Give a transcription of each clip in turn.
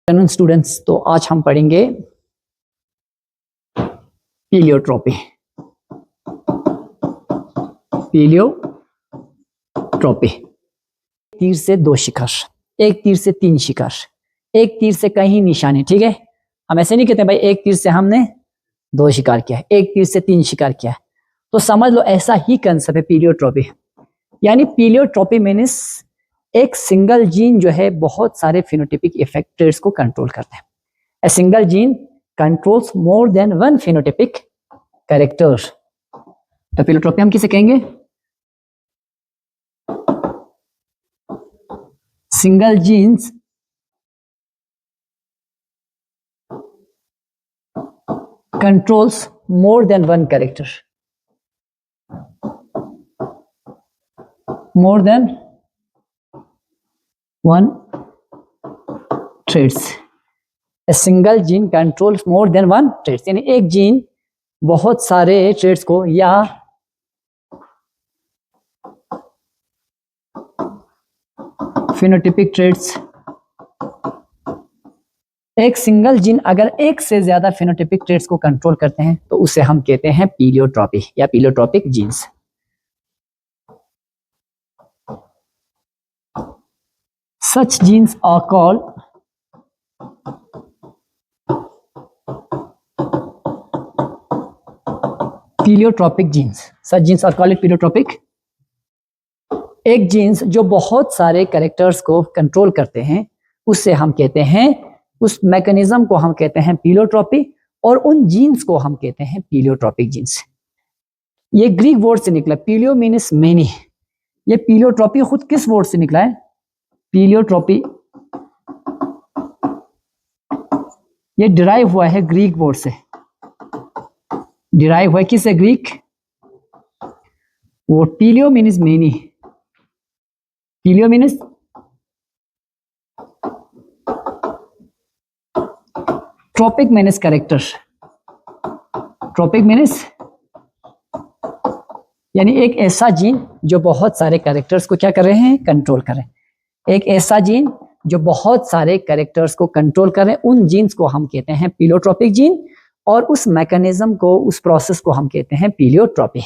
Students, तो आज हम पढ़ेंगे पीलियोट्रॉपी। तीर से दो शिकार, एक तीर से तीन शिकार, एक तीर से कहीं निशाने। ठीक है, हम ऐसे नहीं कहते भाई एक तीर से हमने दो शिकार किया है, एक तीर से तीन शिकार किया है। तो समझ लो ऐसा ही कंसेप्ट है पीलियोट्रॉपी। यानी पीलियोट्रॉपी मीन्स एक सिंगल जीन जो है बहुत सारे फिनोटाइपिक इफेक्टर्स को कंट्रोल करते हैं। A single gene controls more than one phenotypic character. तो पीलियोट्रॉपी हम किसे कहेंगे? Single genes controls more than one character. More than one traits. A single gene controls more than one traits. यानी एक gene बहुत सारे ट्रेड्स को या फिनोटाइपिक ट्रेड्स, एक सिंगल जीन अगर एक से ज्यादा फिनोटाइपिक ट्रेड्स को कंट्रोल करते हैं तो उसे हम कहते हैं पीलियोट्रॉपी या pleiotropic genes. Such genes are called pleiotropic genes. Such genes are called pleiotropic. एक जीन्स जो बहुत सारे कैरेक्टर्स को कंट्रोल करते हैं उससे हम कहते हैं, उस मैकेनिज्म को हम कहते हैं पीलियोट्रॉपी, और उन जीन्स को हम कहते हैं पीलियोट्रॉपिक जीन्स। ये ग्रीक वर्ड से निकला, पीलियो मीन्स मेनी। ये पीलियोट्रॉपी खुद किस वर्ड से निकला है? पीलियोट्रॉपी ये डिराइव हुआ है ग्रीक वर्ड से। डिराइव हुआ किससे? ग्रीक। वो pleio means many, pleio means tropic means character. Tropic means यानी एक ऐसा जीन जो बहुत सारे कैरेक्टर्स को क्या कर रहे हैं? कंट्रोल कर रहे हैं। एक ऐसा जीन जो बहुत सारे कैरेक्टर्स को कंट्रोल कर रहे हैं, उन जीन्स को हम कहते हैं पीलियोट्रॉपिक जीन, और उस मैकेनिज्म को, उस प्रोसेस को हम कहते हैं पीलियोट्रॉपी।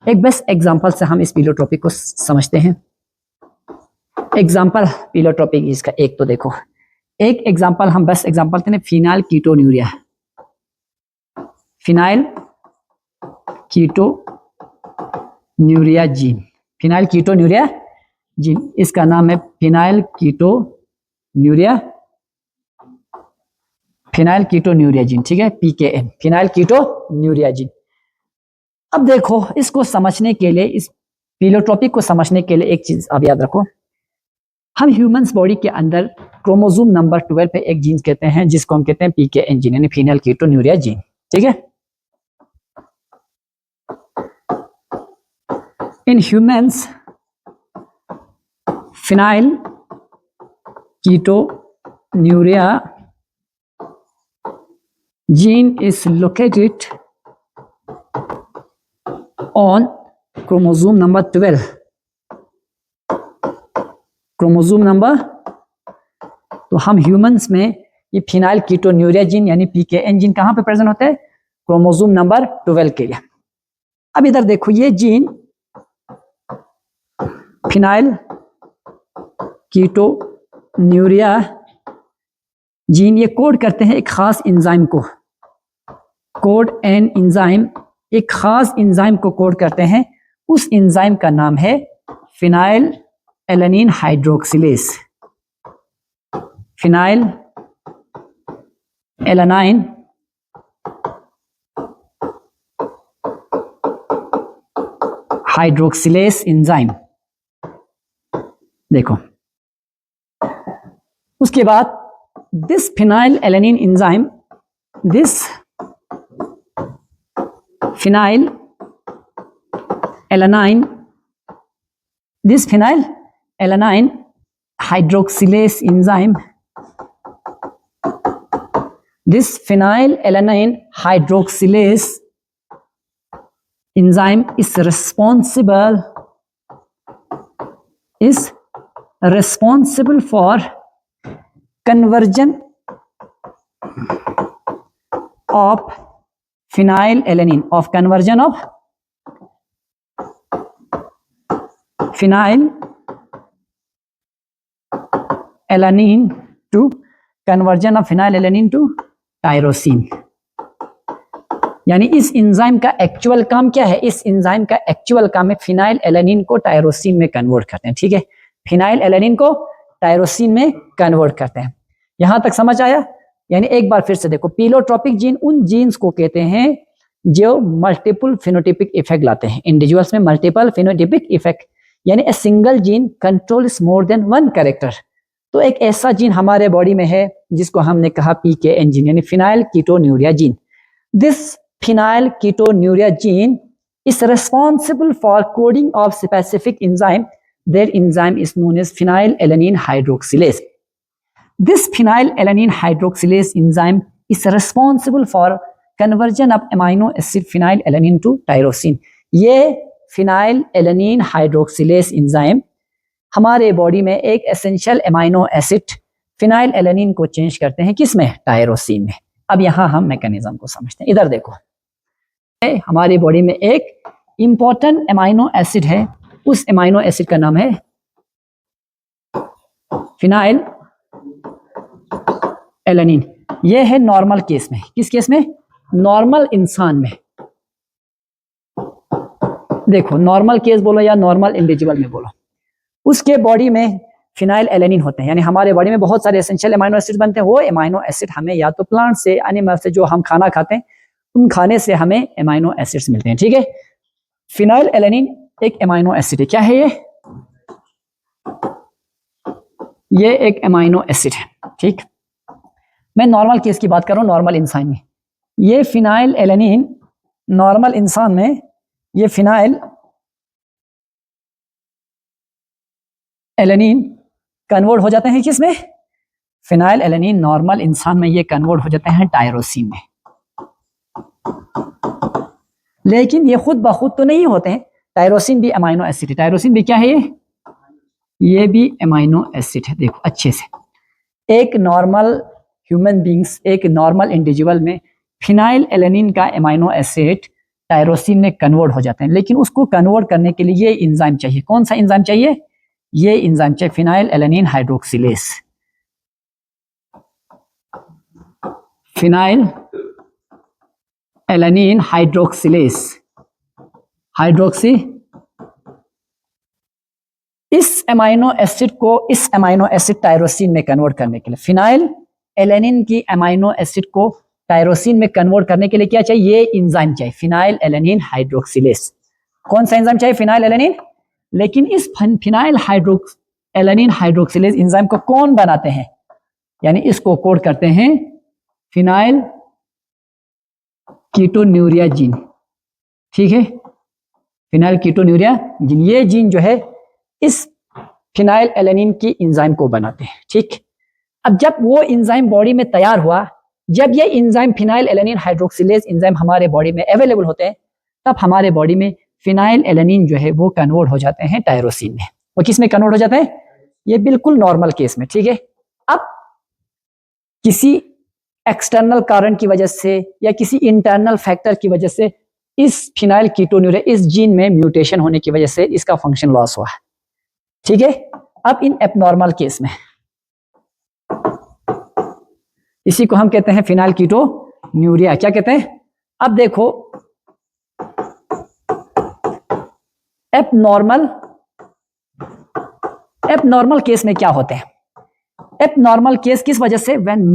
एक बेस्ट एग्जांपल से हम इस पीलियोट्रॉपी को समझते हैं। एग्जांपल पीलियोट्रॉपिक इसका एक तो देखो, एक एग्जांपल हम बेस्ट एग्जांपल थे phenyl ketonuria. Phenyl ketonuria gene, phenyl ketonuria gene, इसका नाम है phenyl ketonuria, phenyl ketonuria gene. ठीक है, PKN, फिनाइल कीटोन्यूरिया जीन। अब देखो इसको समझने के लिए, इस पीलियोट्रॉपी को समझने के लिए एक चीज आप याद रखो। हम ह्यूमंस बॉडी के अंदर क्रोमोसोम नंबर 12 पे एक जीन कहते हैं जिसको हम कहते हैं PKN जीन, यानी फिनाइल कीटोन्यूरिया जीन। ठीक है, in humans phenyl ketonuria gene is located on chromosome number 12. Chromosome number, तो हम ह्यूमंस में ये फिनाइल कीटोन्यूरिया जीन यानी PKN जीन कहां पे प्रेजेंट होता है? क्रोमोसोम नंबर 12 के लिए। अब इधर देखो, ये जीन फिनाइल कीटोन्यूरिया जीन ये कोड करते हैं एक खास एंजाइम को। कोड एन एंजाइम, एक खास एंजाइम को कोड करते हैं। उस एंजाइम का नाम है phenylalanine hydroxylase. Phenylalanine hydroxylase enzyme. देखो उसके बाद this phenylalanine enzyme, this phenylalanine hydroxylase enzyme, this phenylalanine hydroxylase enzyme is responsible for conversion of phenylalanine, of conversion of phenylalanine to conversion of phenylalanine to tyrosine. यानी इस enzyme का actual काम क्या है? इस एंजाइम का एक्चुअल काम है फिनाइल एलानिन को टायरोसिन में कन्वर्ट करते हैं। ठीक है, फिनाइल एलानिन को टायरोसिन में कन्वर्ट करते हैं। यहां तक समझ आया? यानी एक बार फिर से देखो, पीलोट्रोपिक जीन उन जीन्स को कहते हैं जो मल्टीपल फिनोटाइपिक इफेक्ट लाते हैं। इंडिविजुअल्स में मल्टीपल फिनोटाइपिक इफेक्ट, यानी a single gene controls more then one character. तो एक ऐसा जीन हमारे बॉडी में है जिसको हमने कहा PKN जीन, यानी phenyl ketonuria gene. This phenyl ketonuria gene is responsible for coding of specific enzyme. Their enzyme is known as phenylalanine hydroxylase. This phenylalanine hydroxylase enzyme is responsible for conversion of amino acid phenylalanine to tyrosine. ये phenylalanine hydroxylase enzyme हमारे body में एक essential amino acid phenylalanine को change करते हैं, किसमें? Tyrosine में। अब यहां हम मैकेनिज्म को समझते हैं। इधर देखो, हमारी बॉडी में एक इंपॉर्टेंट अमाइनो एसिड है, उस अमाइनो एसिड का नाम है फिनाइल एलानिन। यह है नॉर्मल केस में। किस केस में? नॉर्मल इंसान में। देखो, नॉर्मल केस बोलो या नॉर्मल इंडिविजुअल में बोलो, उसके बॉडी में फिनाइल एलानिन होते हैं। यानी हमारे बॉडी में बहुत सारे एसेंशियल अमाइनो एसिड बनते हैं। वो अमाइनो एसिड हमें या तो प्लांट से, एनिमल से, जो हम खाना खाते हैं उन खाने से हमें अमाइनो एसिड्स मिलते हैं। ठीक है, फिनाइल एलानिन एक अमाइनो एसिड है। क्या है ये एक अमाइनो एसिड है। ठीक, मैं नॉर्मल केस की बात कर रहा हूं, नॉर्मल इंसान में। ये फिनाइल एलानिन नॉर्मल इंसान में, ये फिनाइल एलानिन कन्वर्ट हो जाते हैं किसमें? फिनाइल एलानिन नॉर्मल इंसान में ये कन्वर्ट हो जाते हैं टायरोसिन में। लेकिन ये खुद ब खुद तो नहीं होते हैं। टायरोसिन भी अमाइनो एसिड है। टायरोसिन भी क्या है? ये भी अमाइनो एसिड है। देखो अच्छे से, एक नॉर्मल ह्यूमन बींग्स, एक नॉर्मल इंडिविजुअल में फिनाइल एलानिन का अमाइनो एसिड टायरोसिन में कन्वर्ट हो जाते हैं। लेकिन उसको कन्वर्ट करने के लिए ये एंजाइम चाहिए। कौन सा एंजाइम चाहिए? ये एंजाइम चाहिए phenylalanine hydroxylase. Phenylalanine hydroxylase, hydroxy, इस अमाइनो एसिड को, इस अमाइनो एसिड टायरोसिन में कन्वर्ट करने के लिए, फिनाइल एलानिन की अमाइनो एसिड को टायरोसिन में कन्वर्ट करने के लिए क्या चाहिए? ये एंजाइम चाहिए फिनाइल एलानिन हाइड्रोक्सिलेस। कौन सा एंजाइम चाहिए? Phenyl alanine. लेकिन इस फिनाइल एलानिन हाइड्रोक्सिलेज एंजाइम को कौन बनाते हैं? यानी इसको कोड करते हैं फिनाइल कीटोन्यूरिया जीन। ठीक है, फिनाइल कीटोन्यूरिया जीन, ये जीन जो है इस फिनाइल एलानिन की एंजाइम को बनाते हैं। ठीक, अब जब वो एंजाइम बॉडी में तैयार हुआ, जब ये enzyme phenyl alanine hydroxylase enzyme हमारे बॉडी में अवेलेबल होते हैं, तब हमारे बॉडी में फिनाइल एलानिन जो है वो कन्वर्ट हो जाते हैं टायरोसिन में। वो किस में कन्वर्ट हो जाते हैं? ये बिल्कुल नॉर्मल केस में। ठीक है, अब किसी एक्सटर्नल कारण की वजह से या किसी इंटरनल फैक्टर की वजह से इस फिनाइल कीटोन्यूरिया, इस जीन में म्यूटेशन होने की वजह से इसका फंक्शन लॉस हुआ। ठीक है, अब इन एबनॉर्मल केस में इसी को हम कहते हैं फिनाइल कीटोन्यूरिया। क्या कहते हैं? अब देखो, एबनॉर्मल केस में क्या होते हैं? एबनॉर्मल केस किस वजह से? When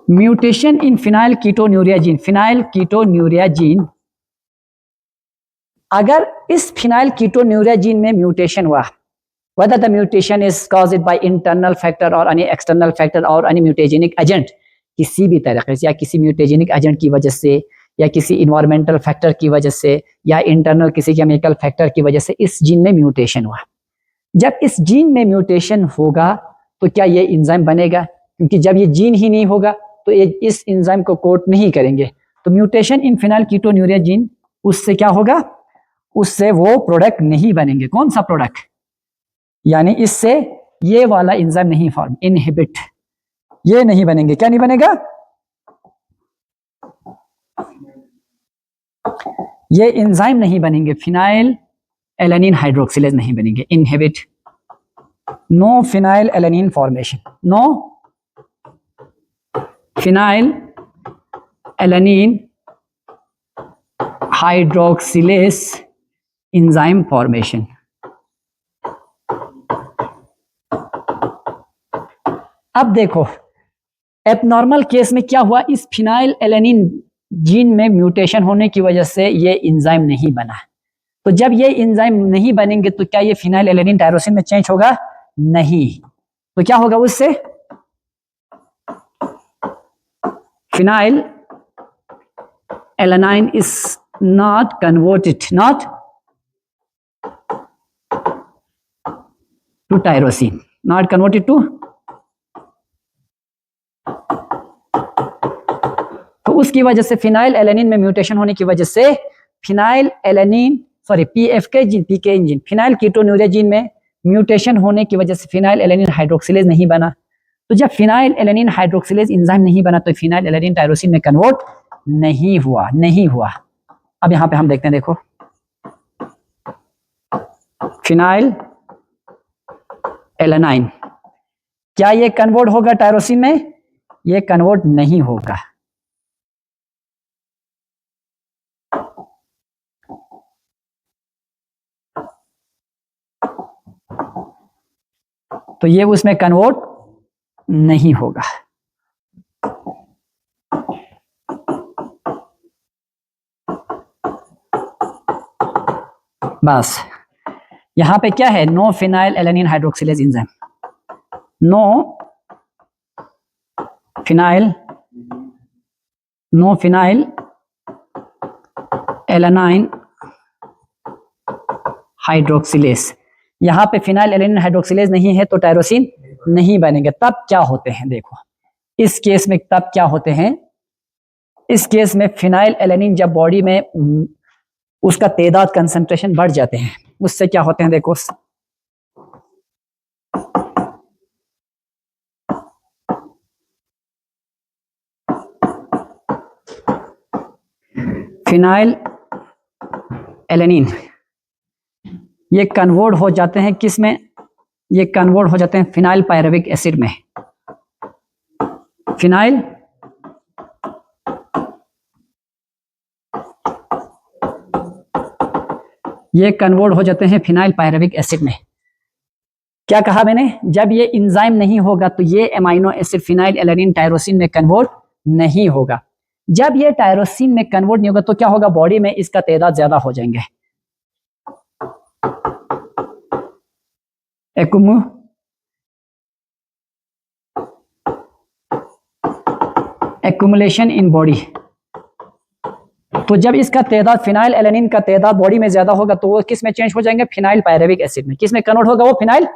mutation in phenyl ketonuria gene, phenyl ketonuria gene, अगर इस फिनाइल कीटोन्यूरिया जीन में म्यूटेशन हुआ, whether the mutation is caused by internal factor or any external factor or any mutagenic agent, किसी भी तरीके से या किसी म्यूटेजेनिक एजेंट की वजह से या किसी इन्वायरमेंटल फैक्टर की वजह से या इंटरनल किसी केमिकल फैक्टर की वजह से इस जीन में म्यूटेशन हुआ। जब इस जीन में म्यूटेशन होगा तो क्या ये एंजाइम बनेगा? क्योंकि जब ये जीन ही नहीं होगा तो ये इस एंजाइम को कोड नहीं करेंगे। तो mutation in phenyl ketonuria gene, उससे क्या होगा? उससे वो प्रोडक्ट नहीं बनेंगे। कौन सा प्रोडक्ट? यानी इससे ये वाला एंजाइम नहीं फॉर्म, इनहिबिट ये नहीं बनेंगे। क्या नहीं बनेगा? ये एंजाइम नहीं बनेंगे, फिनाइल एलेनिन हाइड्रोक्सिलेज नहीं बनेंगे। Inhibit, no phenyl alanine formation, no phenyl alanine hydroxylase enzyme formation. अब देखो एबनॉर्मल केस में क्या हुआ, इस फिनाइल एलेनिन जीन में म्यूटेशन होने की वजह से ये एंजाइम नहीं बना। तो जब ये एंजाइम नहीं बनेंगे तो क्या ये फिनाइल एलेनिन टायरोसिन में चेंज होगा? नहीं। तो क्या होगा उससे? Phenyl alanine is not converted, not to tyrosine, not converted to. तो उसकी वजह से फिनाइल एलेनिन में म्यूटेशन होने की वजह से फिनाइल एलेनिन पीएफके जीन, पीके जीन, फिनाइल कीटोन्यूरिया जीन में म्यूटेशन होने की वजह से फिनाइल एलेनिन हाइड्रोक्सिलेज नहीं बना। तो जब फिनाइल एलेनिन हाइड्रोक्सिलेज एंजाइम नहीं बना तो फिनाइल एलेनिन टायरोसिन में कन्वर्ट नहीं हुआ, नहीं हुआ। अब यहां पे हम देखते हैं, देखो फिनाइल एलेनाइन, क्या ये कन्वर्ट होगा टायरोसिन में? ये कन्वर्ट नहीं होगा। तो ये उसमें कन्वर्ट नहीं होगा। बस यहां पे क्या है? No phenyl alanine hydroxylase enzyme, no phenyl alanine hydroxylase. यहां पे फिनाइल एलेनिन हाइड्रोक्सिलेज नहीं है तो टायरोसिन नहीं बनेंगे। तब क्या होते हैं? देखो इस केस में तब क्या होते हैं? इस केस में फिनाइल एलेनिन जब बॉडी में उसका तादाद कंसंट्रेशन बढ़ जाते हैं, उससे क्या होते हैं? देखो फिनाइल एलेनिन ये कन्वर्ट हो जाते हैं किस में? ये कन्वर्ट हो जाते हैं फिनाइल पायरुविक एसिड में। फिनाइल ये कन्वर्ट हो जाते हैं फिनाइल पायरुविक एसिड में। क्या कहा मैंने? जब ये एंजाइम नहीं होगा तो ये amino acid phenyl alanine tyrosine में कन्वर्ट नहीं होगा। जब ये टायरोसिन में कन्वर्ट नहीं होगा तो क्या होगा? बॉडी में इसका तादाद ज्यादा हो जाएंगे। Accumulation in body. तो जब इसका तादाद फिनाइल एलेनिन का तादाद बॉडी में ज्यादा होगा तो वो किस में चेंज हो जाएंगे? फिनाइल पायरुविक एसिड में। किस में कन्वर्ट होगा? वो फिनाइल।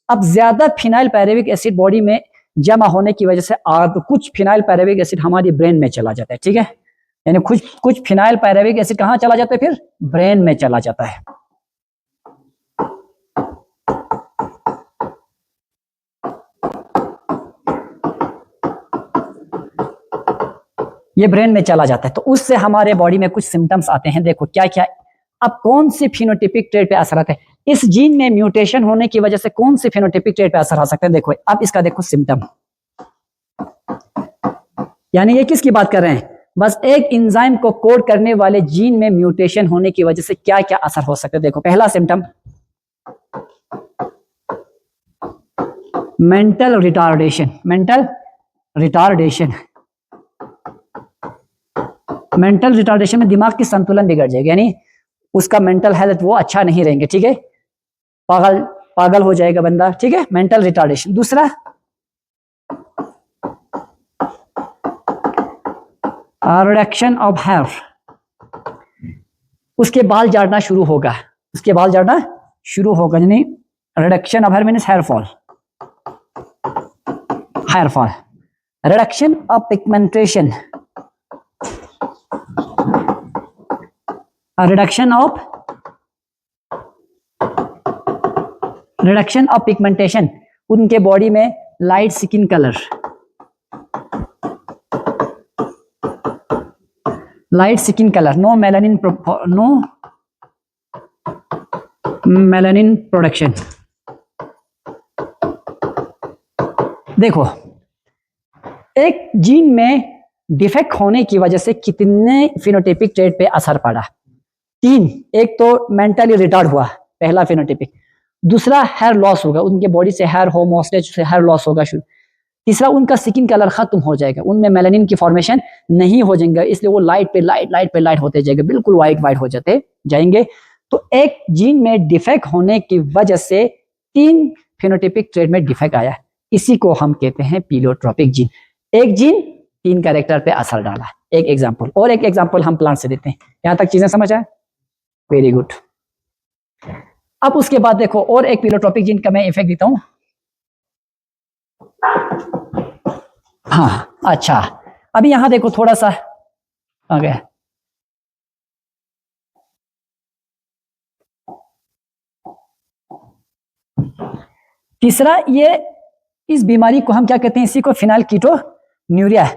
अब ज्यादा फिनाइल पायरुविक एसिड बॉडी में जमा होने की वजह से कुछ फिनाइल पायरुविक एसिड हमारी ब्रेन में चला जाता है, ठीक है? यानी कुछ फिनाइल पायरुविक एसिड कहां चला जाता है? फिर ब्रेन में चला जाता है। ये ब्रेन में चला जाता है तो उससे हमारे बॉडी में कुछ सिम्टम्स आते हैं। देखो क्या क्या। अब कौन सी फिनोटाइपिक ट्रेट पे असर आता है? इस जीन में म्यूटेशन होने की वजह से कौन सी फिनोटाइपिक ट्रेट पे असर आ सकते हैं? देखो अब इसका देखो सिम्टम, यानी ये किसकी बात कर रहे हैं? बस एक एंजाइम को कोड करने वाले जीन में म्यूटेशन होने की वजह से क्या क्या असर हो सकते हैं। देखो पहला symptom mental retardation. Mental retardation में दिमाग की संतुलन बिगड़ जाएगी, यानी उसका मेंटल हेल्थ वो अच्छा नहीं रहेंगे, ठीक है? पागल हो जाएगा बंदा, ठीक है? Mental retardation. दूसरा रिडक्शन ऑफ हेयर, उसके बाल झाड़ना शुरू होगा, यानी reduction of hair means hair fall. Reduction of pigmentation, reduction of pigmentation, उनके बॉडी में light skin colour, light skin colour, no melanin production. देखो एक जीन में डिफेक्ट होने की वजह से कितने फिनोटाइपिक ट्रेट पे असर पड़ा? 3। एक तो मेंटली रिटार्ड हुआ, पहला फिनोटाइपिक। दूसरा हेयर लॉस होगा, उनके बॉडी से हेयर होमोस्टेज से हेयर लॉस होगा शुरू। तीसरा उनका स्किन कलर खत्म हो जाएगा, उनमें मेलानिन की फॉर्मेशन नहीं हो जाएगा, इसलिए वो लाइट पे लाइट होते जाएंगे, बिल्कुल वाइट हो जाते जाएंगे। तो एक जीन में डिफेक्ट होने की वजह से 3 फिनोटाइपिक ट्रेट में डिफेक्ट आया, इसी को हम कहते हैं पीलियोट्रोपिक जीन। एक जीन 3 कैरेक्टर पे असर डाला। एक एग्जांपल, और एक एग्जांपल हम प्लांट से देते हैं। यहां तक चीजें समझ आए? Very good. अब उसके बाद देखो और एक पीलियोट्रोपिक जीन का मैं इफेक्ट देता हूं। हाँ अच्छा, अभी यहां देखो थोड़ा सा आ गया। तीसरा, ये इस बीमारी को हम क्या कहते हैं? इसी को phenylketonuria,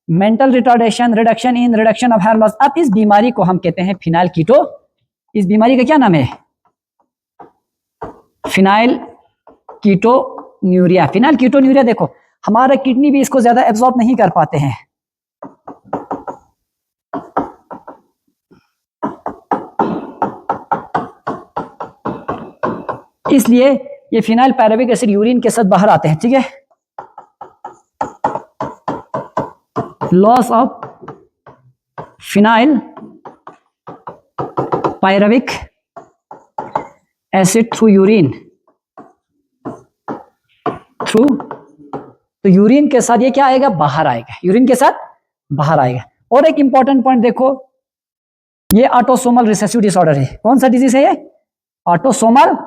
mental retardation, reduction of hair loss. अब इस बीमारी को हम कहते हैं फिनाइलकीटो, इस बीमारी का क्या नाम है? फिनाइलकीटोन्यूरिया। फिनाइलकीटोन्यूरिया देखो हमारा किडनी भी इसको ज्यादा एब्जॉर्ब नहीं कर पाते हैं, इसलिए ये फिनाइल पैराविक एसिड यूरिन के साथ बाहर आते हैं, ठीक है। Loss of phenylpyruvic acid through urine, तो यूरिन के साथ ये क्या आएगा? बाहर आएगा, यूरिन के साथ बाहर आएगा। और एक इंपॉर्टेंट पॉइंट देखो, ये ऑटोसोमल रिसेसिव डिसऑर्डर है। कौन सा डिजीज है ये? ऑटोसोमल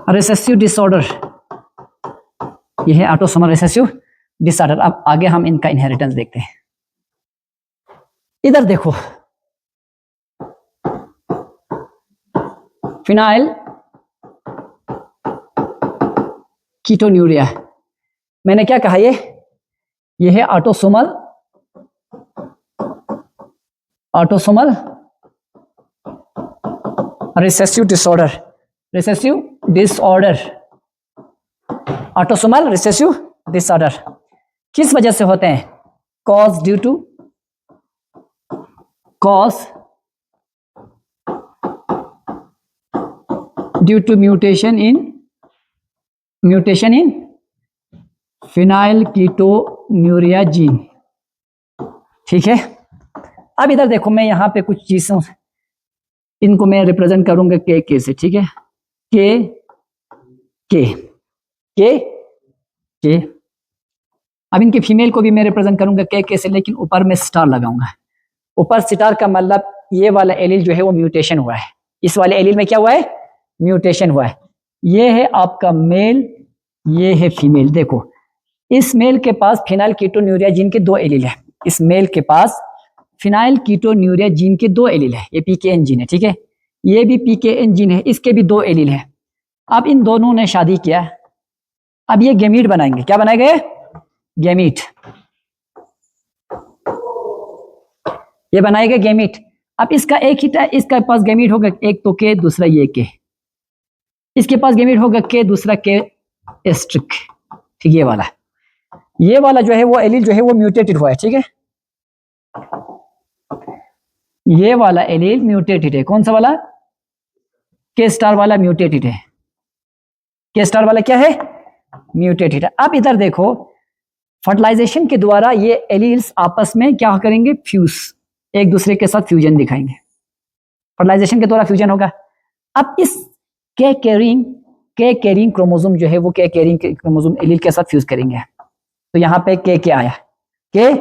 रिसेसिव डिसऑर्डर, यह है ऑटोसोमल रिसेसिव डिसऑर्डर। अब आगे हम इनका इनहेरिटेंस देखते हैं। इधर देखो फिनाइल कीटोन्यूरिया, मैंने क्या कहा? ये है autosomal recessive disorder, autosomal recessive disorder किस वजह से होते हैं? Cause due to mutation in phenylketonuria gene, ठीक है। अब इधर देखो, मैं यहां पे कुछ चीजों इनको मैं रिप्रेजेंट करूंगा के से, ठीक है। के अब इनके फीमेल को भी मैं रिप्रेजेंट करूंगा के से, लेकिन ऊपर में स्टार लगाऊंगा। ऊपर स्टार का मतलब ये वाला एलील जो है वो म्यूटेशन हुआ है, इस वाले एलील में क्या हुआ है? म्यूटेशन हुआ है। ये है आपका मेल, ये है फीमेल। देखो इस मेल के पास फिनाइलकीटोन्यूरिया जीन के 2 एलील है, इस मेल के पास फिनाइलकीटोन्यूरिया जीन के 2 एलील है, ये पीकेएन जीन है, ठीक है। ये भी पीकेएन जीन है, इसके भी 2 एलील है। अब इन दोनों ने शादी किया, अब ये गैमीट बनाएंगे। क्या बनाएंगे? गैमीट, ये बनाएगा गैमीट। अब इसका एक ही इसका पास गैमीट होगा, एक तो के, दूसरा ये के। इसके पास गैमीट होगा के, दूसरा के एस्ट्रिक, ठीक, ये वाला जो है वो एलील जो है वो म्यूटेटेड हुआ है, ठीक है। ये वाला एलील म्यूटेटेड है। कौन सा वाला? के स्टार वाला म्यूटेटेड है। के स्टार वाला क्या है? म्यूटेटेड है। अब इधर देखो, फर्टिलाइजेशन के द्वारा ये एलील्स आपस में क्या करेंगे? फ्यूज, एक दूसरे के साथ फ्यूजन दिखाएंगे। फर्टिलाइजेशन के द्वारा फ्यूजन होगा। अब इस के कैरिंग क्रोमोसोम जो है वो के कैरिंग क्रोमोसोम एलील के साथ फ्यूज करेंगे। तो यहाँ पे के आया के।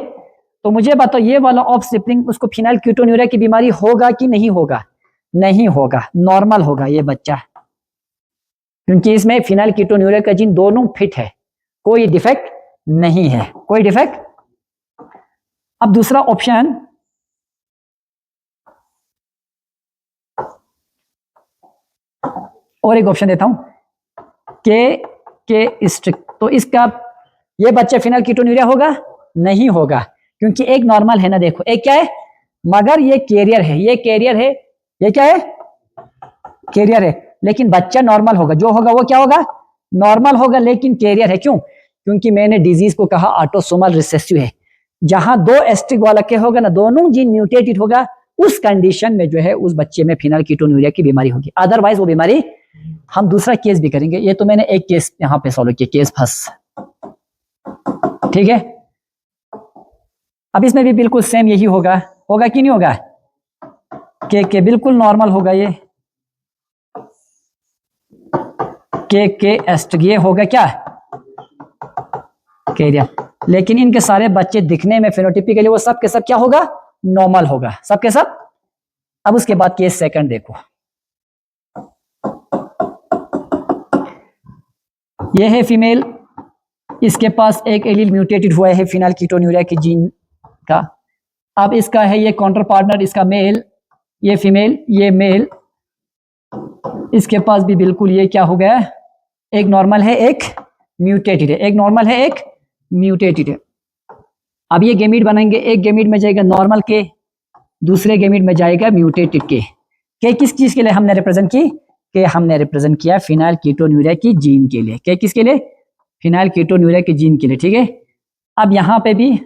तो मुझे बताओ ये वाला ऑफस्प्रिंग उसको फिनाइलकीटोन्यूरिया की बीमारी होगा कि नहीं होगा? नहीं होगा, नॉर्मल होगा ये बच्चा, क्योंकि इसमें फिनाइलकीटोन्यूरिया का जीन दोनों फिट है, कोई डिफेक्ट नहीं है, कोई डिफेक्ट। अब दूसरा ऑप्शन, और एक ऑप्शन देता हूं, के स्ट्रिक, तो इसका ये बच्चा फिनाइल कीटोन्यूरिया होगा? नहीं होगा, क्योंकि एक नॉर्मल है ना, देखो एक क्या है, मगर ये कैरियर है, ये कैरियर है, ये क्या है, कैरियर है, लेकिन बच्चा नॉर्मल होगा, जो होगा वो क्या होगा, नॉर्मल होगा, लेकिन कैरियर है। क्यों? क्योंकि मैंने डिजीज को कहा ऑटोसोमल रिसेसिव है, जहां दो एस्ट्रिक वाला क्या होगा ना, दोनों जीन म्यूटेटेड होगा, उस कंडीशन में जो है उस बच्चे में फिनाइल कीटोन्यूरिया की बीमारी होगी, अदरवाइज वो बीमारी। हम दूसरा केस भी करेंगे, ये तो मैंने एक केस यहां पे सॉल्व किया, केस फर्स्ट, ठीक है। अब इसमें भी बिल्कुल सेम यही होगा, होगा कि नहीं होगा, के बिल्कुल नॉर्मल होगा, ये के एस्ट्रिक, ये होगा क्या, कैरियर, लेकिन इनके सारे बच्चे दिखने में फिनोटिपिकली वो सब के सब क्या होगा, नॉर्मल होगा, सब के सब। अब उसके बाद केस सेकंड देखो, ये है फीमेल, इसके पास एक एलील म्यूटेटेड हुआ है फिनाइल कीटोन्यूरिया के जीन का। अब इसका है ये काउंटर पार्टनर, इसका मेल, ये फीमेल, ये मेल, इसके पास भी बिल्कुल ये क्या हो गया, एक नॉर्मल है एक म्यूटेटेड है, एक नॉर्मल है एक म्यूटेटेड है। अब ये गेमीट बनाएंगे, एक गेमीट में जाएगा नॉर्मल के, दूसरे गेमीट में जाएगा म्यूटेटेड के किस चीज के लिए हमने रिप्रेजेंट की, के हमने रिप्रेजेंट किया फिनाइल कीटोन्यूरिया की जीन के लिए, के किसके लिए, फिनाइल कीटोन्यूरिया की जीन के लिए, ठीक है। अब यहां पे भी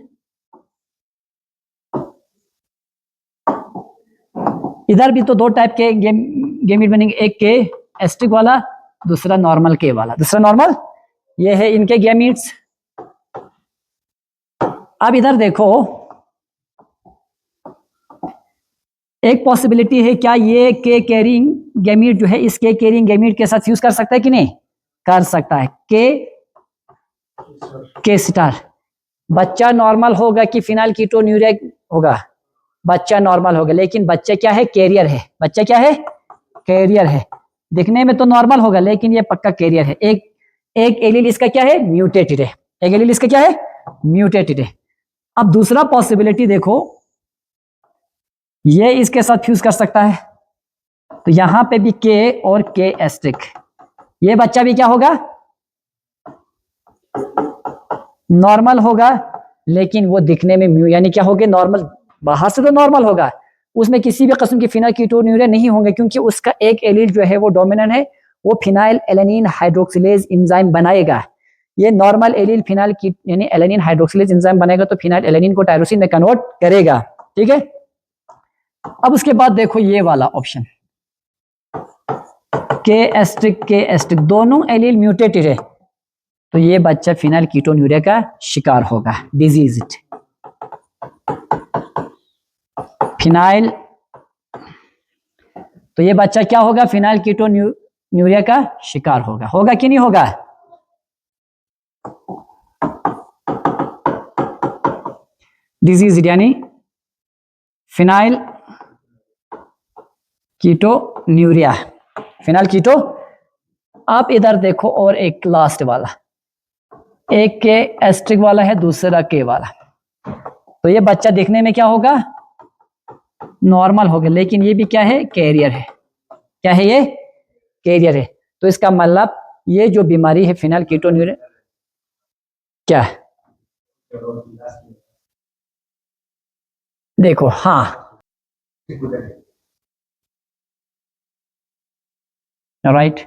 इधर भी तो दो टाइप के गेमीट बनेंगे, एक के एस्ट्रिक वाला, दूसरा नॉर्मल के वाला, दूसरा नॉर्मल, ये है इनके गेमीट्स। अब इधर देखो, एक पॉसिबिलिटी है, क्या ये के कैरिंग गेमीट जो है इस के कैरिंग गेमीट के साथ फ्यूज कर सकता है कि नहीं, कर सकता है, के स्टार, बच्चा नॉर्मल होगा कि फिनाइल कीटोन्यूरिया होगा, बच्चा नॉर्मल होगा, लेकिन बच्चा क्या है, कैरियर है, बच्चा क्या है, कैरियर है, दिखने में तो नॉर्मल होगा, लेकिन ये पक्का कैरियर है, एक एलील इसका क्या है, म्यूटेटेड है, एक एलील इसका क्या है, म्यूटेटेड है। अब दूसरा पॉसिबिलिटी देखो, ये इसके साथ फ्यूज कर सकता है, तो यहां पे भी के और के एस्ट्रिक, ये बच्चा भी क्या होगा, नॉर्मल होगा, लेकिन वो दिखने में यानी क्या होगा, नॉर्मल, बाहर से तो नॉर्मल होगा, उसमें किसी भी किस्म की फिनाइल कीटोन्यूरिया नहीं होंगे, क्योंकि उसका एक एलील जो है वो डोमिनेंट है, वो फिनाइल एलेनिन हाइड्रोक्सिलेज एंजाइम बनाएगा, ये नॉर्मल एलील फिनाइल की यानी एलेनिन हाइड्रोक्सिलेज एंजाइम बनाएगा, तो फिनाइल एलेनिन को टायरोसिन में कन्वर्ट करेगा, ठीक है। अब उसके बाद देखो ये वाला ऑप्शन, के एस्ट्रिक दोनों एलील म्यूटेटेड है, तो ये बच्चा फिनाइल कीटोन्यूरिया का शिकार होगा, डिजीज फिनाइल, तो ये बच्चा क्या होगा, फिनाइल कीटोन्यूरिया का शिकार होगा, होगा कि नहीं होगा, डिजीज यानी फिनाइल कीटोन्यूरिया, फिनाइल कीटो। आप इधर देखो, और एक लास्ट वाला, एक के एस्ट्रिक वाला है, दूसरा के वाला, तो ये बच्चा दिखने में क्या होगा, नॉर्मल होगा, लेकिन ये भी क्या है, कैरियर है, क्या है ये, कैरियर है, तो इसका मतलब ये जो बीमारी है फिनाइल कीटोन्यूरिया क्या है, देखो, हाँ राइट,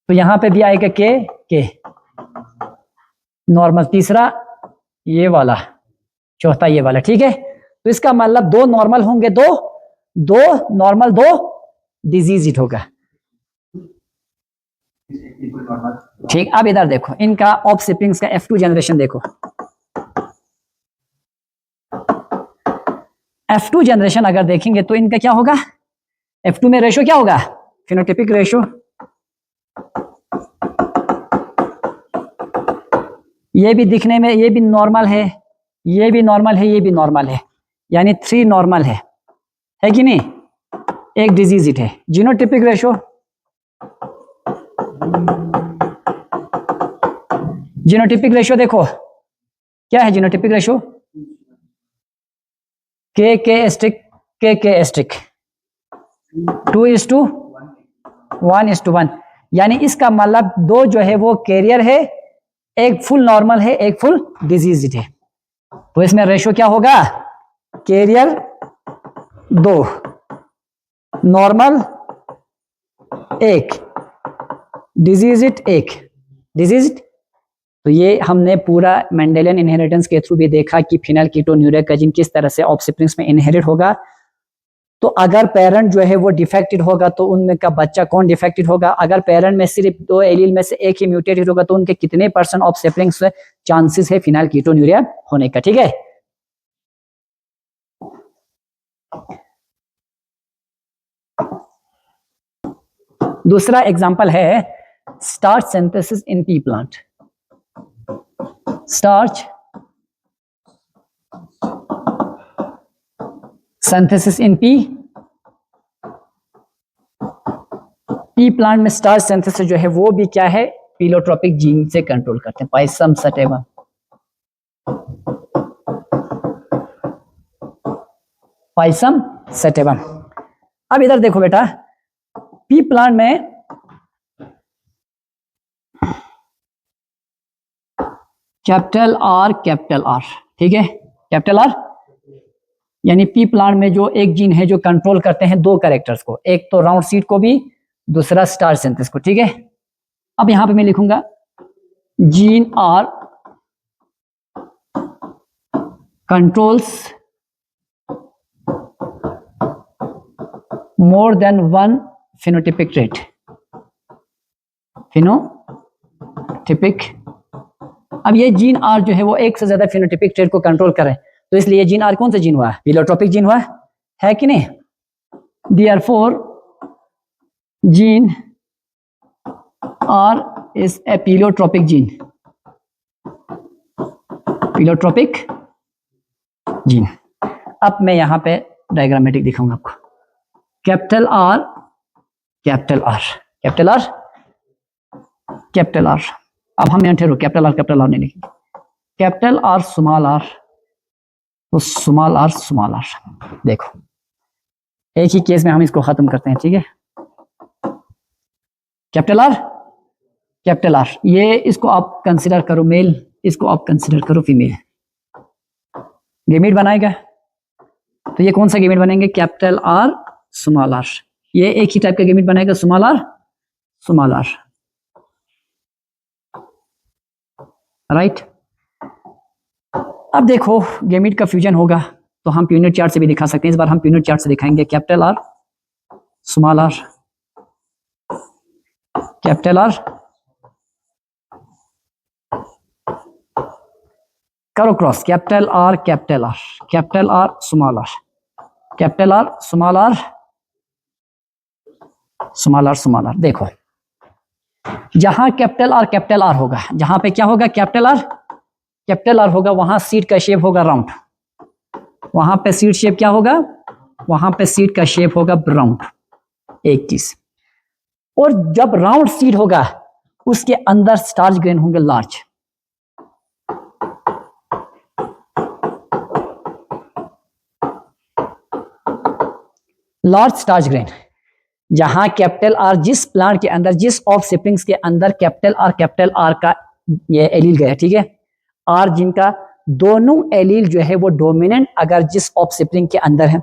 तो यहां पे भी आएगा के नॉर्मल, तीसरा ये वाला, चौथा ये वाला, ठीक है। तो इसका मतलब दो नॉर्मल होंगे, दो नॉर्मल, दो डिजीज इट होगा, ठीक। अब इधर देखो, इनका ऑफस्प्रिंग्स का F2 जनरेशन देखो, F2 जनरेशन अगर देखेंगे तो इनका क्या होगा, F2 में रेशो क्या होगा, फिनोटाइपिक रेशो, ये भी दिखने में ये भी नॉर्मल है, ये भी नॉर्मल है, ये भी नॉर्मल है, यानी 3 नॉर्मल है कि नहीं, एक डिजीज इट है। जीनोटाइपिक रेशो, जीनोटाइपिक रेशो देखो क्या है, जीनोटाइपिक रेशो के एस्ट्रिक, के एस्ट्रिक 2:1:1, यानी इसका मतलब दो जो है वो कैरियर है, एक फुल नॉर्मल है, एक फुल डिजीज है। तो इसमें रेशो क्या होगा, कैरियर 2, नॉर्मल 1, डिजीज 1, डिजीज। तो ये हमने पूरा मेंडेलियन इनहेरिटेंस के थ्रू भी देखा कि फिनाइलकीटोन्यूरिया का जीन किस तरह से ऑफस्प्रिंग्स में इनहेरिट होगा। तो अगर पेरेंट जो है वो डिफेक्टेड होगा तो उनमें का बच्चा कौन डिफेक्टेड होगा, अगर पेरेंट में सिर्फ 2 एलील में से एक ही म्यूटेटेड होगा तो उनके कितने % ऑफस्प्रिंग्स चांसेस है फिनाइलकीटोन्यूरिया होने का। ठीक है, दूसरा एग्जांपल है starch synthesis in P plant. Starch synthesis in P plant में स्टार्च सिंथेसिस जो है वो भी क्या है, पीलोट्रोपिक जीन से कंट्रोल करते हैं, पाइसम सटेवा। पाइसम सटेवा। अब इधर देखो बेटा, पी प्लांट में कैपिटल आर, ठीक है, कैपिटल आर, यानी पी प्लांट में जो एक जीन है जो कंट्रोल करते हैं 2 कैरेक्टर्स को, एक तो राउंड सीड को भी, दूसरा स्टार सिंथेसिस को। ठीक है, अब यहां पे मैं लिखूंगा gene are controls more than 1 phenotypic trait, phenotypic. अब ये जीन आर जो है वो एक से ज्यादा फिनोटिपिक ट्रेट को कंट्रोल करे, तो इसलिए जीन आर कौन सा जीन हुआ, पीलोट्रोपिक जीन हुआ है कि नहीं। Therefore gene R is a pleiotropic gene, pleiotropic gene. अब मैं यहां पे डायग्रामेटिक दिखाऊंगा आपको, capital R, capital R, capital R, capital R. अब हम यहां ठहरो, कैपिटल आर नहीं लिखेंगे, कैपिटल आर स्मॉल आर, तो स्मॉल आर। देखो एक ही केस में हम इसको खत्म करते हैं। ठीक है, कैपिटल आर, ये इसको आप कंसिडर करो मेल, इसको आप कंसिडर करो फीमेल। गेमीट बनाएगा तो ये कौन सा गेमीट बनेंगे, कैपिटल आर स्मॉल आर। ये एक ही टाइप का गेमीट बनाएगा, स्मॉल आर, राइट। अब देखो गेमीट का फ्यूजन होगा तो हम यूनिट चार्ट से भी दिखा सकते हैं, इस बार हम यूनिट चार्ट से दिखाएंगे, capital R small R, capital R, करो cross, capital R, capital R, capital R small R, capital R small R, small R. देखो जहां कैपिटल आर होगा, जहां पे क्या होगा, कैपिटल आर होगा, वहां सीड का शेप होगा राउंड, वहां पे सीड शेप क्या होगा, वहां पे सीड का शेप होगा राउंड, एक चीज। और जब राउंड सीड होगा उसके अंदर स्टार्च ग्रेन होंगे लार्ज, स्टार्च ग्रेन। जहां कैपिटल आर, जिस प्लांट के अंदर, जिस ऑफ सिप्लिंग्स के अंदर कैपिटल आर का ये एलील गया, ठीक है, आर जिनका दोनों एलील जो है वो डोमिनेंट अगर जिस ऑफ सिप्लिंग के अंदर है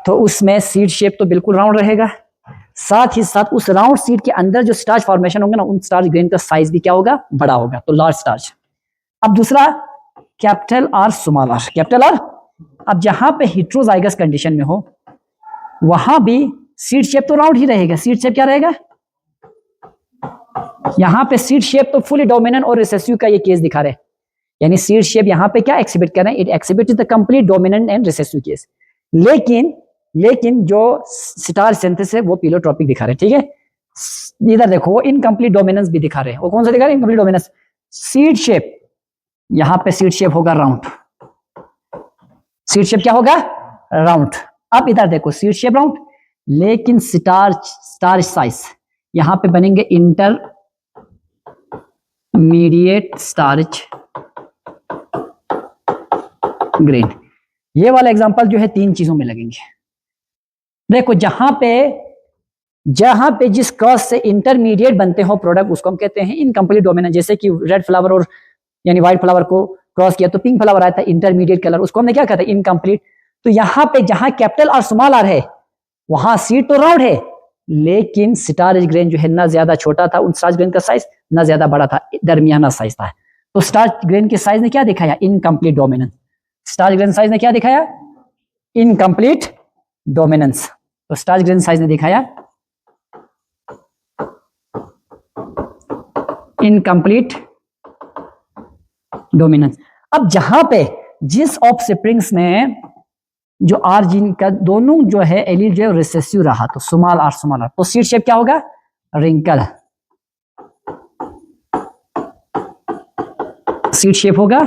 तो उसमें सीड शेप तो बिल्कुल राउंड रहेगा, साथ ही साथ उस राउंड सीड के अंदर जो स्टार्च फॉर्मेशन होंगे ना, उन स्टार्च ग्रेन का साइज भी क्या होगा, बड़ा होगा, तो लार्ज स्टार्च। अब दूसरा capital R small R, capital R. अब जहां पे हेटेरोजाइगस कंडीशन में हो वहां भी सीड शेप तो राउंड ही रहेगा, सीड शेप क्या रहेगा, यहां पे सीड शेप तो फुली डोमिनेंट और रिसेसिव का ये केस दिखा रहे हैं, यानी सीड शेप यहां पे क्या एक्सिबिट कर रहे हैं, it exhibit the complete dominant and recessive case. लेकिन जो स्टार सिंथेसिस है वो पीलोट्रोपिक दिखा रहे हैं। ठीक है, इधर देखो वो इनकम्प्लीट डोमिनेंस भी दिखा रहे हैं, वो कौन सा दिखा रहे हैं, इनकम्प्लीट डोमिनेंस। सीड शेप, यहां पे सीड शेप होगा राउंड, सीड शेप क्या होगा, राउंड। अब इधर देखो सीड शेप राउंड, लेकिन स्टार्च साइज यहां पे बनेंगे इंटरमीडिएट स्टार्च ग्रेन। ये वाला एग्जांपल जो है 3 चीजों में लगेंगे। देखो जहां पे जहां पे जिस क्रॉस से इंटरमीडिएट बनते हो प्रोडक्ट उसको हम कहते हैं इनकम्प्लीट डोमिनेंस। जैसे कि रेड फ्लावर और यानी व्हाइट फ्लावर को क्रॉस किया तो पिंक फ्लावर आया था, इंटरमीडिएट कलर, उसको हमने क्या कहता है इनकम्प्लीट। तो यहाँ पे जहां कैपिटल और स्मॉल आर है वहां सीड तो राउंड है, लेकिन स्टार्च ग्रेन जो है ना ज्यादा छोटा था, उन स्टार्च ग्रेन का साइज ना ज्यादा बड़ा था, दरमियाना साइज था। तो स्टार्च ग्रेन के साइज ने क्या दिखाया, incomplete dominance. Starch grain size ने क्या दिखाया, इनकम्प्लीट डोमिनेंस। तो स्टार्च ग्रेन साइज ने दिखाया इनकम्प्लीट डोमिनेंस। अब जहां पे जिस ऑफस्प्रिंग्स में जो आर जीन का दोनों जो है एलील जो है रिसेसिव रहा, तो स्मॉल आर, तो सीड शेप क्या होगा, रिंकल, सीड शेप होगा।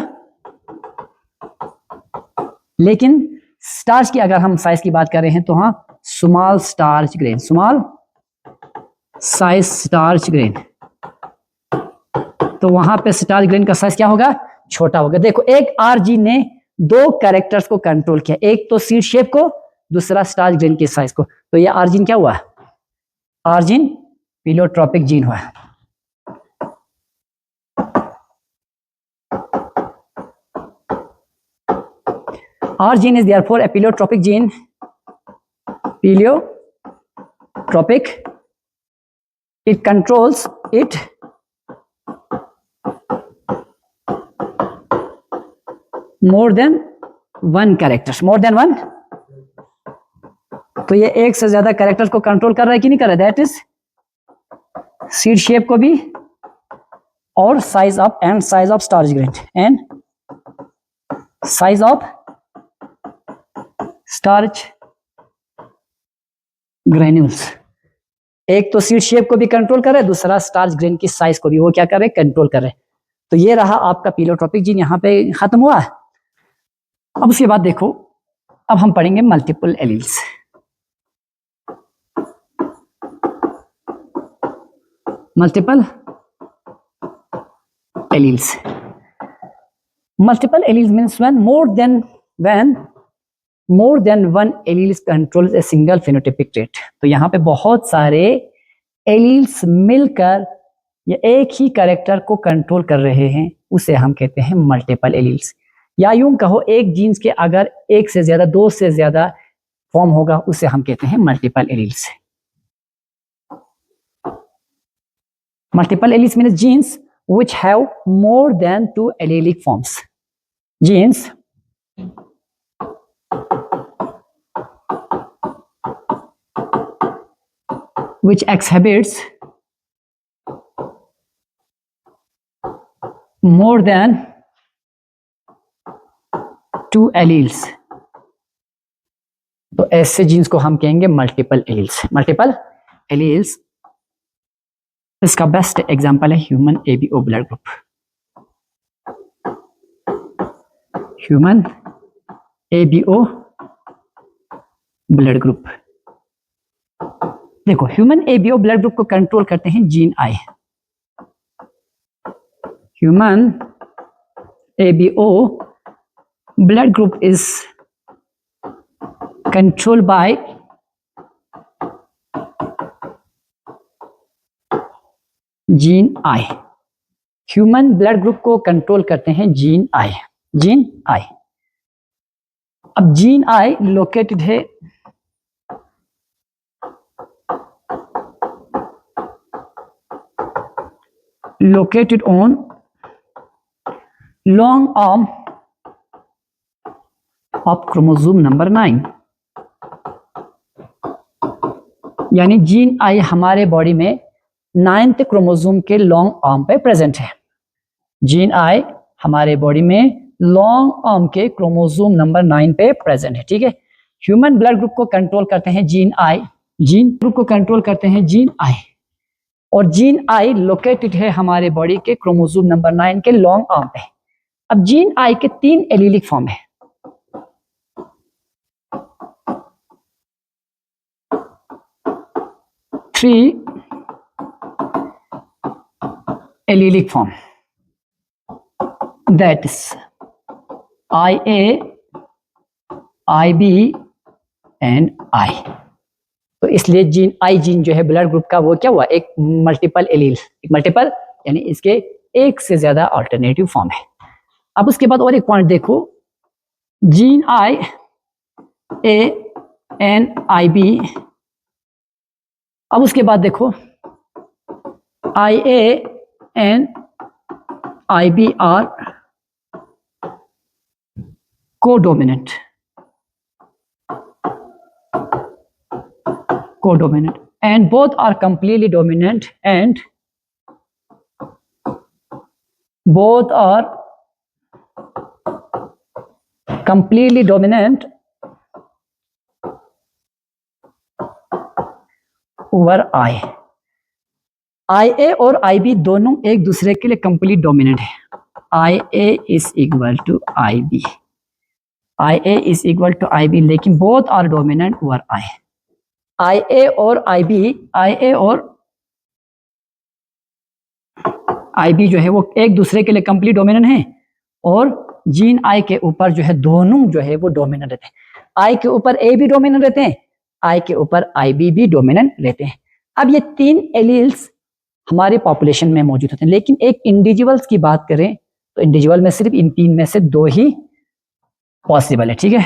लेकिन स्टार्च की अगर हम साइज की बात कर रहे हैं तो हाँ, small starch grain, small size starch grain, तो वहां पे स्टार्च ग्रेन का साइज क्या होगा, छोटा होगा। देखो एक आर जीन ने दो कैरेक्टर्स को कंट्रोल किया, एक तो सीड शेप को, दूसरा स्टार्च ग्रेन के साइज को। तो ये आर जीन क्या हुआ, आर जीन पिलोट्रोपिक जीन हुआ। R gene is therefore a pleiotropic gene. Pleiotropic. It controls it more than one characters. More than one. तो ये एक से ज्यादा कैरेक्टर्स को कंट्रोल कर रहा है कि नहीं कर रहा है, दैट इज सीड शेप को भी और size of and size of starch grain and size of starch granules. एक तो सीड शेप को भी कंट्रोल कर रहे हैं, दूसरा स्टार्च ग्रेन की साइज को भी वो क्या कर रहे हैं, कंट्रोल कर रहे हैं। तो ये रहा आपका पिलोट्रोपिक जीन, यहां पे खत्म हुआ। अब उसके बाद देखो, अब हम पढ़ेंगे multiple alleles. Multiple alleles, multiple alleles means when more than one alleles controls a single phenotypic trait। तो यहाँ पे बहुत सारे एलील्स मिलकर या एक ही कैरेक्टर को कंट्रोल कर रहे हैं, उसे हम कहते हैं मल्टीपल एलील्स। या यूं कहो एक जीन्स के अगर एक से ज्यादा, दो से ज्यादा फॉर्म होगा, उसे हम कहते हैं multiple alleles. Multiple alleles means genes which have more than two allelic forms। genes which exhibits more than two alleles। तो ऐसे जीन्स को हम कहेंगे मल्टीपल एलील्स। मल्टीपल एलील्स, इसका बेस्ट एग्जांपल है human ABO blood group. Human ABO blood group, देखो human ABO blood group को control करते हैं gene I. Human ABO blood group is controlled by gene I. Human blood group को control करते हैं gene I. Gene I, अब gene I located है located on long arm of chromosome number 9। यानी gene I हमारे body में 9th chromosome के long arm पे प्रेजेंट है। जीन आई हमारे बॉडी में लॉन्ग आर्म के क्रोमोसोम नंबर 9 पे प्रेजेंट है, ठीक है। ह्यूमन ब्लड ग्रुप को कंट्रोल करते हैं जीन आई, जीन ग्रुप को कंट्रोल करते हैं जीन आई, और जीन आई लोकेटेड है हमारे बॉडी के क्रोमोसोम नंबर 9 के लॉन्ग आर्म पे। अब जीन आई के 3 एलीलिक फॉर्म है। Three allelic form, that is IA, IB and I। तो इसलिए जीन आई जीन जो है ब्लड ग्रुप का वो क्या हुआ, एक मल्टीपल एलील, एक मल्टीपल यानी इसके एक से ज्यादा अल्टरनेटिव फॉर्म है। अब उसके बाद और एक पॉइंट देखो, gene I A and I B, अब उसके बाद देखो I A and I B are codominant, codominant and both are completely dominant and both are completely dominant over I। IA और IB दोनों एक दूसरे के लिए कंप्लीट डोमिनेंट है। IA is equal to IB, IA is equal to IB, लेकिन both are dominant over I। IA और IB जो है वो एक दूसरे के लिए कंप्लीट डोमिनेंट है, और जीन I के ऊपर जो है दोनों जो है वो डोमिनेंट रहते हैं। I के ऊपर A भी डोमिनेंट रहते हैं, I के ऊपर IB भी डोमिनेंट रहते हैं। अब ये तीन एलील्स हमारे पॉपुलेशन में मौजूद होते हैं, लेकिन एक इंडिविजुअल्स की बात करें तो इंडिविजुअल में सिर्फ इन तीन में से दो ही पॉसिबल है। ठीक है,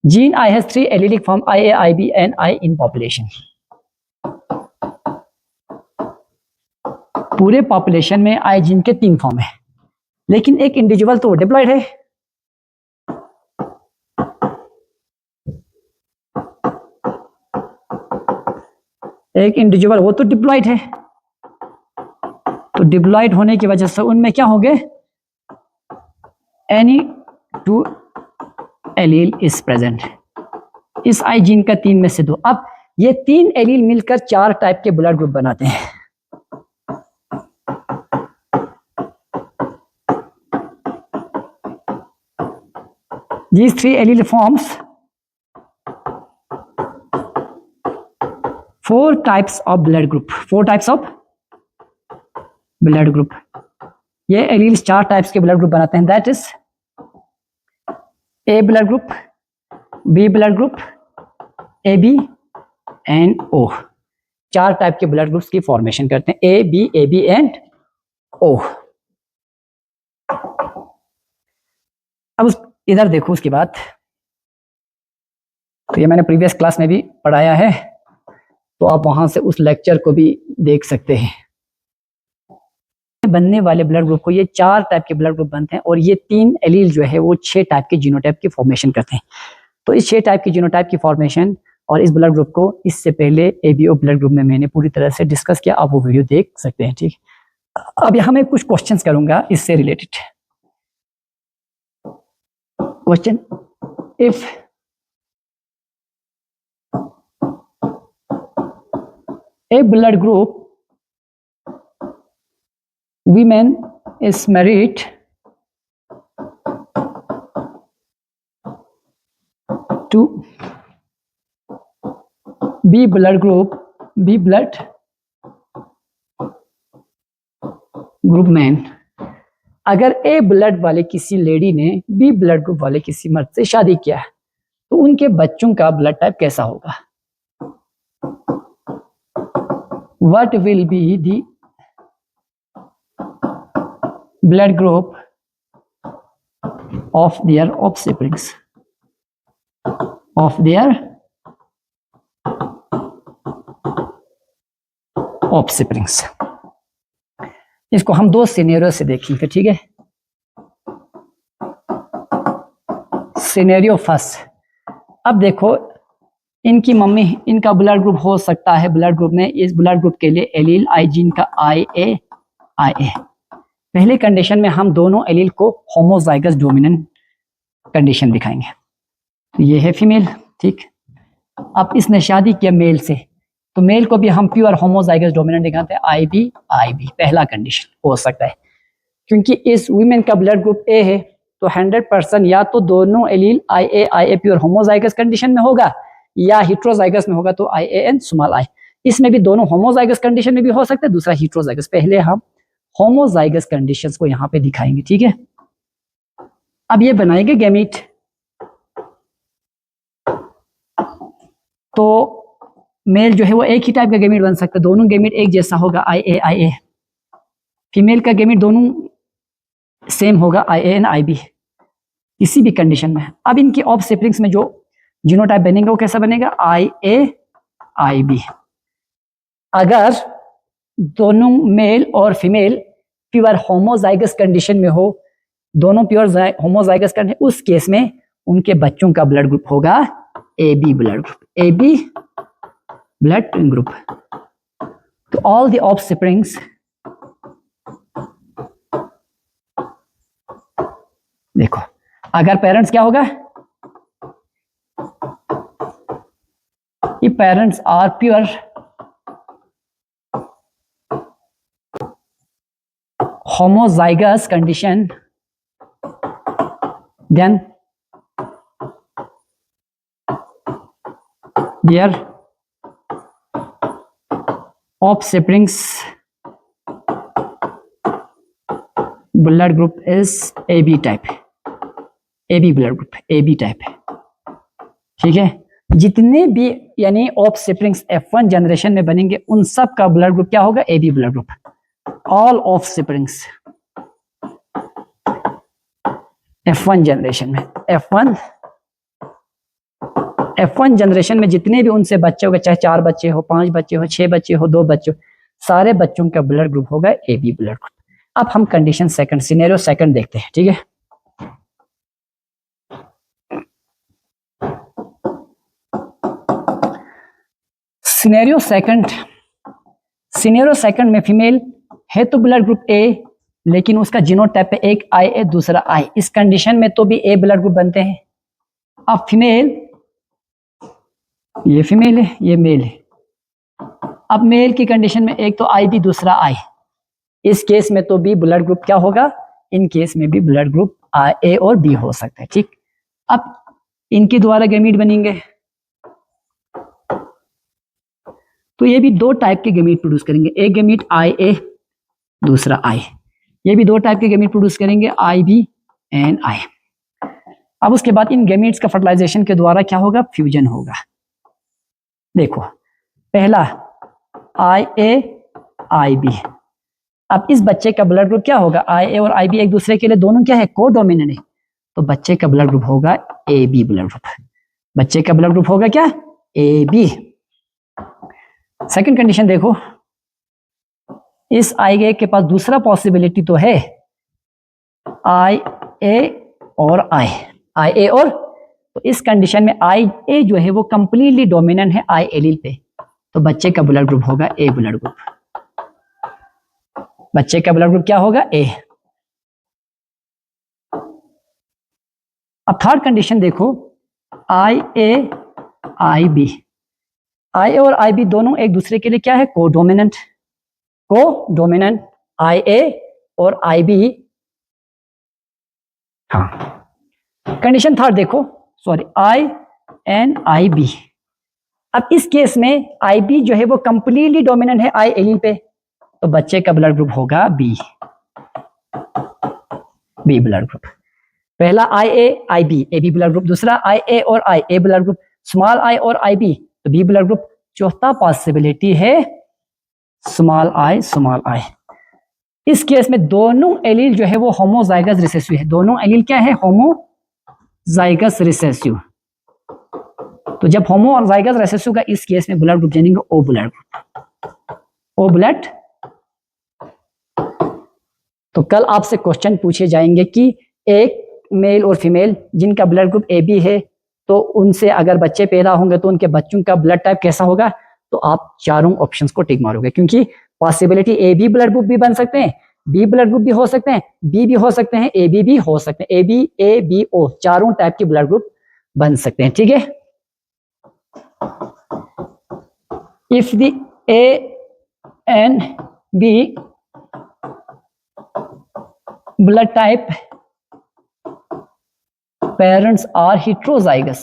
gene I has 3 allelic form IA, IB and I in population। पूरे पॉपुलेशन में I जीन के 3 फॉर्म है, लेकिन एक इंडिविजुअल तो डिप्लॉयड है। एक इंडिविजुअल वो तो डिप्लॉयड है, तो डिप्लॉयड होने की वजह से उनमें क्या होंगे, एनी 2 एलील इज प्रेजेंट, इस आई जीन का 3 में से 2। अब ये 3 एलील मिलकर 4 टाइप के ब्लड ग्रुप बनाते हैं। These 3 allele forms 4 types of blood group, 4 types of blood group। ये एलील्स 4 टाइप्स के ब्लड ग्रुप बनाते हैं, that is A blood group, B blood group, A B and O. 4 type के blood groups की formation करते हैं, ए B and ओ। अब इधर देखो, उसके बाद तो ये मैंने प्रीवियस क्लास में भी पढ़ाया है, तो आप वहां से उस लेक्चर को भी देख सकते हैं। बनने वाले ब्लड ग्रुप को ये 4 टाइप के ब्लड ग्रुप बनते हैं, और ये 3 एलील जो है वो 6 टाइप के जीनोटाइप की फॉर्मेशन करते हैं। तो इस 6 टाइप के जीनोटाइप की फॉर्मेशन और इस ब्लड ग्रुप को इससे पहले एबीओ ब्लड ग्रुप में मैंने पूरी तरह से डिस्कस किया, आप वो वीडियो देख सकते हैं। ठीक, अब यहाँ मैं कुछ क्वेश्चंस करूंगा इससे related. Question, if a blood group women is married to B blood group man, अगर ए ब्लड वाले किसी लेडी ने बी ब्लड ग्रुप वाले किसी मर्द से शादी किया है, तो उनके बच्चों का ब्लड टाइप कैसा होगा? What will be the blood group of their offsprings? इसको हम 2 सिनेरियो से देखेंगे। ठीक है, सिनेरियो फर्स्ट, अब देखो इनकी मम्मी, इनका ब्लड ग्रुप हो सकता है, ब्लड ग्रुप में इस ब्लड ग्रुप के लिए एलील आई जीन का IA। पहले कंडीशन में हम दोनों एलील को होमोजाइगस डोमिनेंट कंडीशन दिखाएंगे, तो ये है फीमेल। ठीक, अब इसने शादी किया मेल से, तो मेल को भी हम प्योर होमोजाइगस डोमिनेंट दिखाते हैं, IB। पहला कंडीशन हो सकता है, क्योंकि इस वुमेन का ब्लड ग्रुप A है, तो 100% या तो दोनों allele IA pure homozygous condition में होगा, या हिट्रोजाइगस में होगा तो IAN स्मॉल I। इसमें भी दोनों होमोजाइगस कंडीशन में भी हो सकता है, दूसरा हिट्रोजाइगस। पहले हम होमोजाइगस कंडीशंस को यहां पे दिखाएंगे। ठीक है, अब ये बनाएंगे गैमीट, तो मेल जो है वो एक ही टाइप का गैमीट बन सकता है, दोनों गैमीट एक जैसा होगा IA। फीमेल का गैमीट दोनों सेम होगा IA एंड IB किसी भी कंडीशन में। अब इनकी ऑफ सिबलिंग्स में जो जीनोटाइप बनेगा वो कैसा बनेगा, IA IB। अगर दोनों मेल और फीमेल प्योर होमोजाइगस कंडीशन में हो, दोनों प्योर होमोजाइगस कंडीशन, उस केस में उनके बच्चों का ब्लड ग्रुप होगा AB blood group, AB blood group. तो ऑल द ऑफस्प्रिंग्स देखो, अगर पेरेंट्स क्या होगा, ये parents are pure homozygous condition, then their offsprings blood group is AB type, AB blood group, AB type। ठीक है, जितने भी यानी ऑफस्प्रिंग्स F1 जनरेशन में बनेंगे उन सब का ब्लड ग्रुप क्या होगा, AB blood group. All offsprings F1 generation में, F1 जनरेशन में जितने भी उनसे बच्चे होंगे, चाहे 4 बच्चे हो, 5 बच्चे हो, 6 बच्चे हो, 2 बच्चे हो, सारे बच्चों का ब्लड ग्रुप होगा AB ब्लड ग्रुप। अब हम कंडीशन सेकंड, सिनेरियो सेकंड देखते हैं। ठीक है, सिनेरियो सेकंड में फीमेल है तो ब्लड ग्रुप A, लेकिन उसका जीनोटाइप पे एक IA दूसरा I, इस कंडीशन में तो भी A ब्लड ग्रुप बनते हैं। अब फीमेल, ये फीमेल है, ये मेल है। अब मेल की कंडीशन में एक तो IB दूसरा I, इस केस में तो भी ब्लड ग्रुप क्या होगा, इन केस में भी ब्लड ग्रुप A और B हो सकता है। ठीक, अब इनके द्वारा गैमीट बनेंगे तो ये भी 2 टाइप के गैमीट प्रोड्यूस करेंगे, एक गैमीट IA दूसरा I, ये भी 2 टाइप के गैमीट प्रोड्यूस करेंगे IB एंड I। अब उसके बाद इन गैमीट्स का फर्टिलाइजेशन के द्वारा क्या होगा, फ्यूजन होगा। देखो, पहला IA IB, अब इस बच्चे का ब्लड ग्रुप क्या होगा, IA और IB एक दूसरे के लिए दोनों क्या है, कोडोमिनेंट है, तो बच्चे का ब्लड ग्रुप होगा AB ब्लड ग्रुप। बच्चे का ब्लड ग्रुप होगा क्या, AB। सेकंड कंडीशन देखो, इस IA के पास दूसरा पॉसिबिलिटी तो है, IA और IA और, तो इस कंडीशन में IA जो है वो कंप्लीटली डोमिनेंट है I एलील पे, तो बच्चे का ब्लड ग्रुप होगा A ब्लड ग्रुप। बच्चे का ब्लड ग्रुप क्या होगा, A। अब थर्ड कंडीशन देखो, IA IB, IA और IB दोनों एक दूसरे के लिए क्या है, कोडोमिनेंट IA और IB। हाँ, कंडीशन थर्ड देखो, सॉरी I एंड IB। अब इस केस में IB जो है वो कंप्लीटली डोमिनेंट है I एलील पे, तो बच्चे का ब्लड ग्रुप होगा B ब्लड ग्रुप। पहला IA IB AB blood group, दूसरा IA और I A blood group, small I और IB तो B ब्लड ग्रुप। चौथा पॉसिबिलिटी है स्मॉल I। इस केस में दोनों एलील जो है वो होमोजाइगस रिसेसिव है, दोनों एलील क्या है, होमोजाइगस रिसेसिव। तो जब होमोजाइगस रिसेसिव का इस केस में ब्लड ग्रुप जानेंगे O blood group, O blood. तो कल आपसे क्वेश्चन पूछे जाएंगे कि एक मेल और फीमेल जिनका ब्लड ग्रुप AB है, तो उनसे अगर बच्चे पैदा होंगे तो उनके बच्चों का ब्लड टाइप कैसा होगा, तो आप चारों ऑप्शंस को टिक मारोगे, क्योंकि पॉसिबिलिटी AB ब्लड ग्रुप भी बन सकते हैं, B ब्लड ग्रुप भी हो सकते हैं, B भी हो सकते हैं, AB भी हो सकते हैं, AB A B O चारों टाइप के ब्लड ग्रुप बन सकते हैं। ठीक है, if the A and B blood type parents are heterozygous,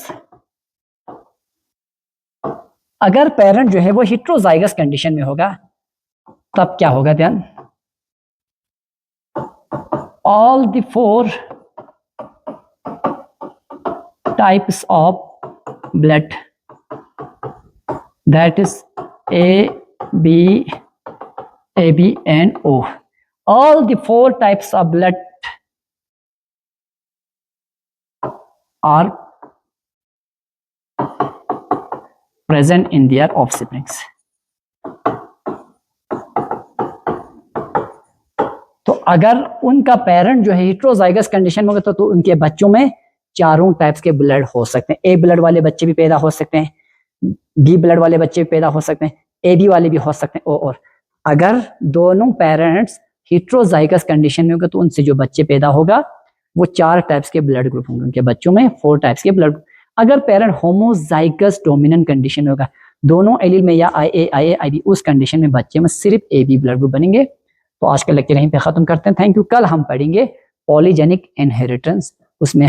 अगर पेरेंट जो है वो heterozygous कंडीशन में होगा तब क्या होगा, ध्यान, all the 4 types of blood that is A, B and O. All the 4 types of blood are present in their offsprings. तो अगर उनका पेरेंट जो है हेटेरोजाइगस कंडीशन में होगा तो उनके बच्चों में चारों टाइप्स के ब्लड हो सकते हैं। ए ब्लड वाले बच्चे भी पैदा हो सकते हैं, बी ब्लड वाले बच्चे भी पैदा हो सकते हैं, ए बी वाले भी हो सकते हैं। और अगर दोनों पेरेंट्स हेटेरोजाइगस कंडीशन में होगा तो उनसे जो बच्चे पैदा होगा वो 4 टाइप्स के ब्लड ग्रुप होंगे, उनके बच्चों में 4 टाइप्स के ब्लड। अगर पेरेंट होमोजाइगस डोमिनेंट कंडीशन में होगा, दोनों एलील में या IA, IB, उस कंडीशन में बच्चे में सिर्फ AB ब्लड ग्रुप बनेंगे। तो आज का लेक्चर यहीं पे खत्म करते हैं। Thank you. कल हम पढ़ेंगे पॉलीजेनिक इनहेरिटेंस, उसमें